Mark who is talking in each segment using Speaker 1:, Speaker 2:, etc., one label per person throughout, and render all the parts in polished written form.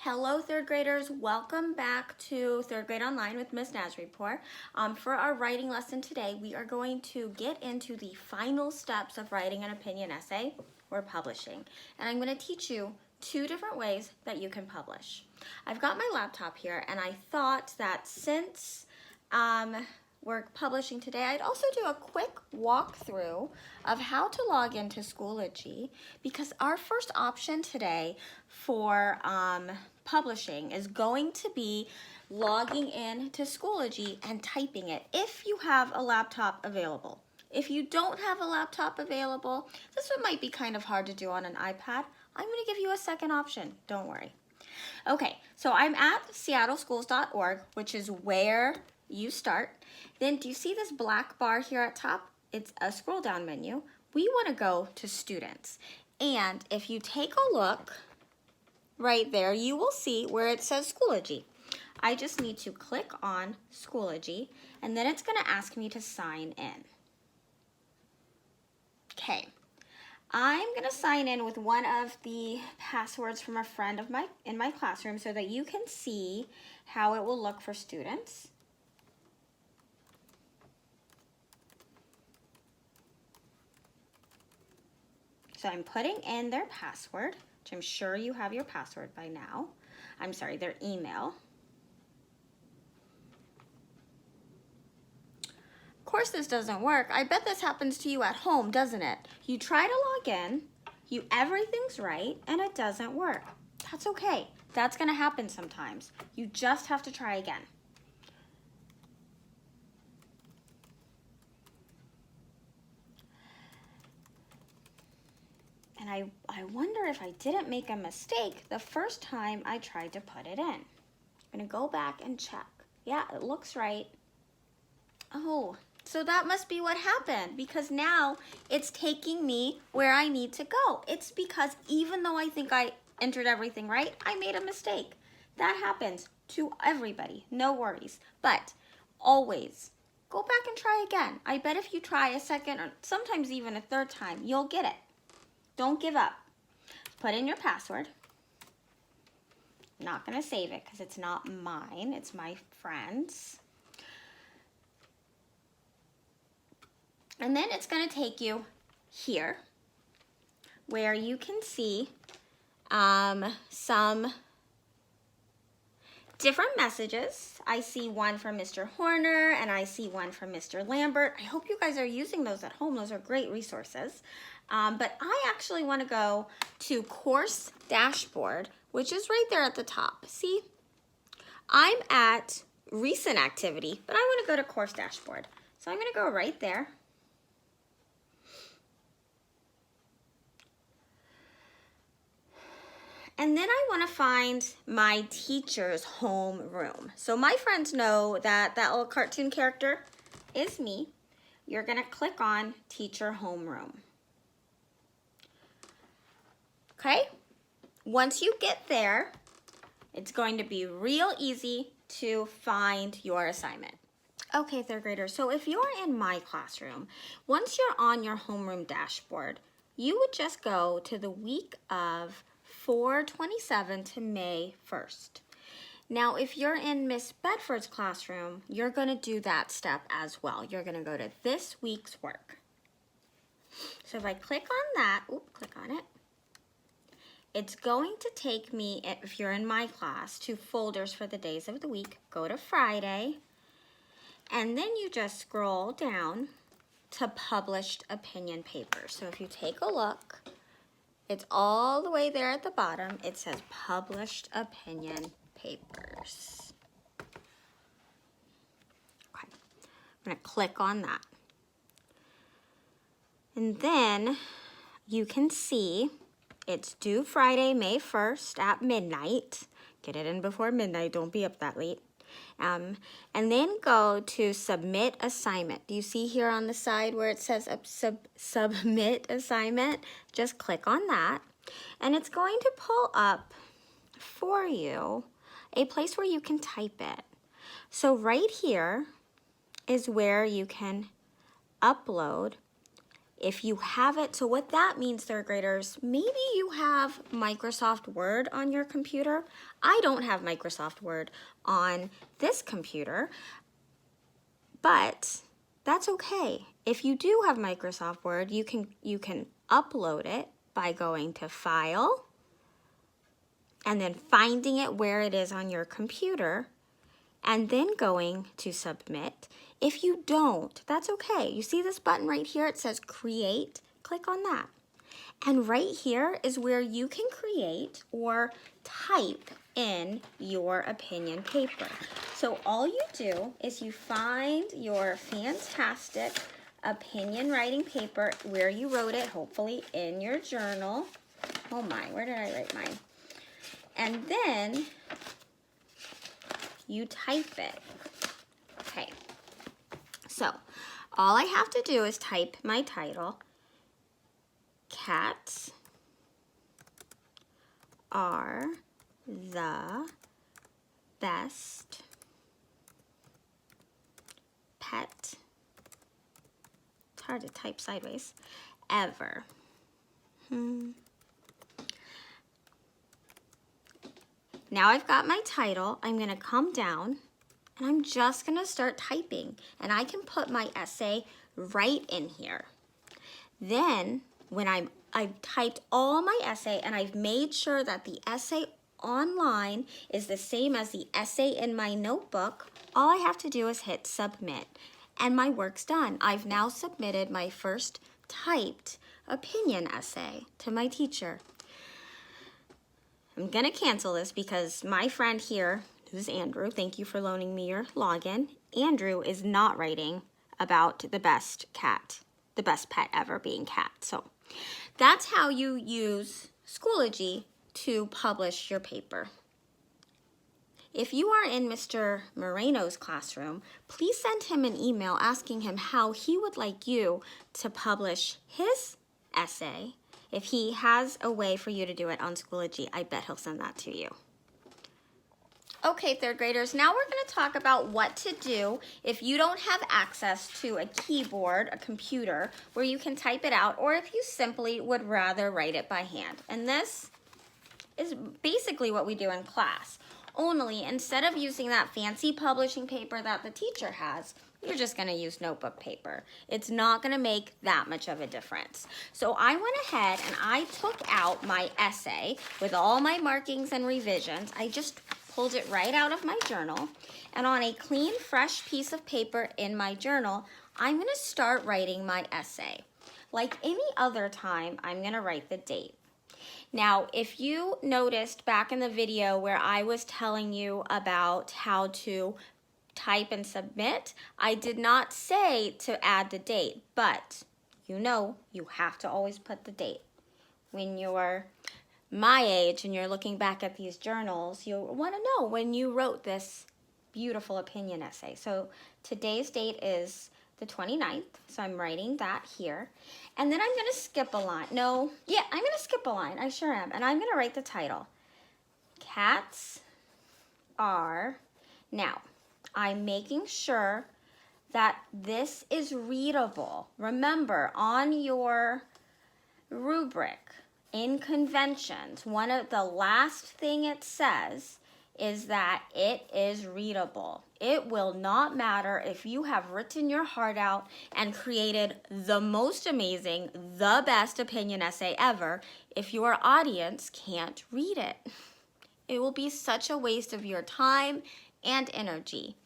Speaker 1: Hello, third graders. Welcome back to Third Grade Online with Miss Nazaripour. For our writing lesson today, we are going to get into the final steps of writing an opinion essay or publishing. And I'm going to teach you two different ways that you can publish. I've got my laptop here, and I thought that since we're publishing today, I'd also do a quick walkthrough of how to log into Schoology, because our first option today for publishing is going to be logging in to Schoology and typing it if you have a laptop available. If you don't have a laptop available, this one might be kind of hard to do on an iPad. I'm going to give you a second option, don't worry. Okay, so I'm at seattleschools.org, which is where you start. Then do you see this black bar here at top? It's a scroll down menu. We want to go to students. And if you take a look right there, you will see where it says Schoology. I just need to click on Schoology, and then it's going to ask me to sign in. Okay. I'm going to sign in with one of the passwords from a friend of in my classroom so that you can see how it will look for students. So I'm putting in their password, which I'm sure you have your password by now. I'm sorry, their email. Of course this doesn't work. I bet this happens to you at home, doesn't it? You try to log in, everything's right, and it doesn't work. That's okay. That's gonna happen sometimes. You just have to try again. And I wonder if I didn't make a mistake the first time I tried to put it in. I'm gonna go back and check. Yeah, it looks right. Oh, so that must be what happened, because now it's taking me where I need to go. It's because even though I think I entered everything right, I made a mistake. That happens to everybody, no worries. But always go back and try again. I bet if you try a second or sometimes even a third time, you'll get it. Don't give up. Put in your password. I'm not gonna save it because it's not mine, it's my friend's. And then it's going to take you here where you can see some different messages. I see one from Mr. Horner and I see one from Mr. Lambert. I hope you guys are using those at home. Those are great resources. But I actually want to go to Course Dashboard, which is right there at the top. See, I'm at Recent Activity, but I want to go to Course Dashboard. So I'm going to go right there. And then I want to find my teacher's homeroom. So my friends know that that little cartoon character is me. You're going to click on Teacher Homeroom. Okay? Once you get there, it's going to be real easy to find your assignment. Okay, third graders, so if you're in my classroom, once you're on your homeroom dashboard, you would just go to the week of 4/27 to May 1st. Now, if you're in Miss Bedford's classroom, you're going to do that step as well. You're going to go to this week's work. So if I click on that, click on it, it's going to take me, if you're in my class, to folders for the days of the week. Go to Friday, and then you just scroll down to published opinion papers. So if you take a look, it's all the way there at the bottom. It says published opinion papers. Okay, I'm going to click on that. And then you can see it's due Friday, May 1st at midnight. Get it in before midnight, don't be up that late. And then go to submit assignment. Do you see here on the side where it says submit assignment? Just click on that, and it's going to pull up for you a place where you can type it. So right here is where you can upload if you have it. So what that means, third graders, maybe you have Microsoft Word on your computer. I don't have Microsoft Word on this computer, but that's okay. If you do have Microsoft Word, you can upload it by going to File and then finding it where it is on your computer and then going to Submit. If you don't, that's okay. You see this button right here? It says Create. Click on that. And right here is where you can create or type in your opinion paper. So all you do is you find your fantastic opinion writing paper where you wrote it, hopefully in your journal. Oh my, where did I write mine? And then you type it. Okay. So all I have to do is type my title. Cats are the best pet, it's hard to type sideways, ever. Now I've got my title. I'm going to come down and I'm just going to start typing, and I can put my essay right in here. Then when I've typed all my essay and I've made sure that the essay online is the same as the essay in my notebook, all I have to do is hit Submit and my work's done. I've now submitted my first typed opinion essay to my teacher. I'm gonna cancel this because my friend here, who's Andrew, thank you for loaning me your login, Andrew is not writing about the best cat, the best pet ever being cat. So that's how you use Schoology to publish your paper. If you are in Mr. Moreno's classroom, please send him an email asking him how he would like you to publish his essay. If he has a way for you to do it on Schoology, I bet he'll send that to you. Okay, third graders, now we're going to talk about what to do if you don't have access to a keyboard, a computer, where you can type it out, or if you simply would rather write it by hand. And this is basically what we do in class. Only instead of using that fancy publishing paper that the teacher has, you're just going to use notebook paper. It's not going to make that much of a difference. So I went ahead and I took out my essay with all my markings and revisions. I just pulled it right out of my journal, and on a clean, fresh piece of paper in my journal, I'm going to start writing my essay. Like any other time, I'm going to write the date. Now, if you noticed back in the video where I was telling you about how to type and submit, I did not say to add the date, but you know you have to always put the date. When you're my age and you're looking back at these journals, you'll want to know when you wrote this beautiful opinion essay. So today's date is the 29th, so I'm writing that here. And then I'm going to skip a line. I'm going to skip a line. I sure am. And I'm going to write the title. Cats are... Now, I'm making sure that this is readable. Remember, on your rubric, in conventions, one of the last thing it says is that it is readable. It will not matter if you have written your heart out and created the most amazing, the best opinion essay ever, if your audience can't read it. It will be such a waste of your time and energy.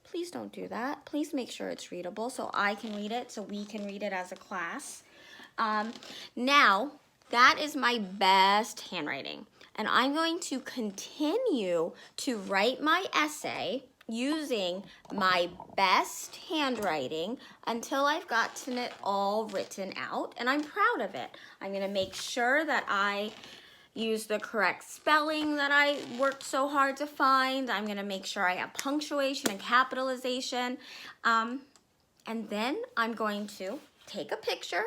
Speaker 1: Please don't do that. Please make sure it's readable so I can read it, so we can read it as a class. Now, that is my best handwriting. And I'm going to continue to write my essay using my best handwriting until I've gotten it all written out, and I'm proud of it. I'm going to make sure that I use the correct spelling that I worked so hard to find. I'm going to make sure I have punctuation and capitalization. And then I'm going to take a picture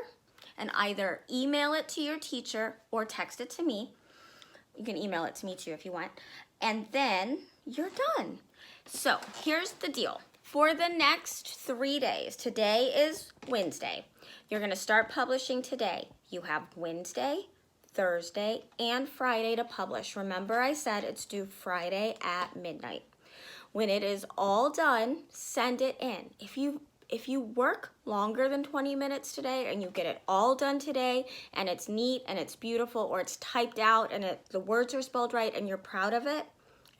Speaker 1: and either email it to your teacher or text it to me. You can email it to me too if you want. And then you're done. So here's the deal. For the next 3 days, today is Wednesday. You're going to start publishing today. You have Wednesday, Thursday, and Friday to publish. Remember I said it's due Friday at midnight. When it is all done, send it in. If you work longer than 20 minutes today and you get it all done today and it's neat and it's beautiful, or it's typed out and the words are spelled right and you're proud of it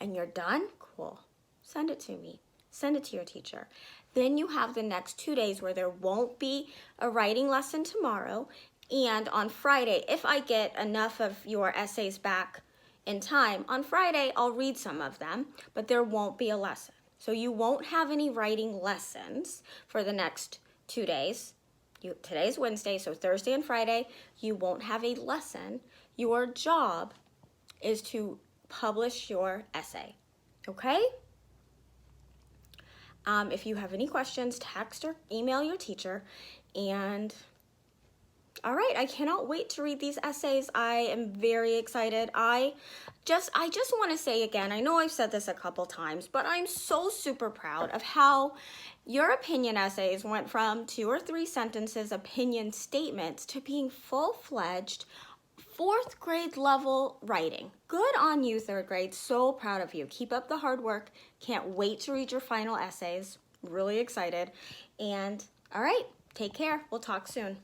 Speaker 1: and you're done, cool. Send it to me. Send it to your teacher. Then you have the next 2 days where there won't be a writing lesson tomorrow, and on Friday, if I get enough of your essays back in time, on Friday I'll read some of them, but there won't be a lesson. So you won't have any writing lessons for the next 2 days. Today's Wednesday, so Thursday and Friday, you won't have a lesson. Your job is to publish your essay, okay? If you have any questions, text or email your teacher. And all right, I cannot wait to read these essays. I am very excited. I just want to say again, I know I've said this a couple times, but I'm so super proud of how your opinion essays went from 2 or 3 sentences opinion statements to being full-fledged 4th grade level writing. Good on you, 3rd grade. So proud of you. Keep up the hard work. Can't wait to read your final essays. Really excited. And all right, take care. We'll talk soon.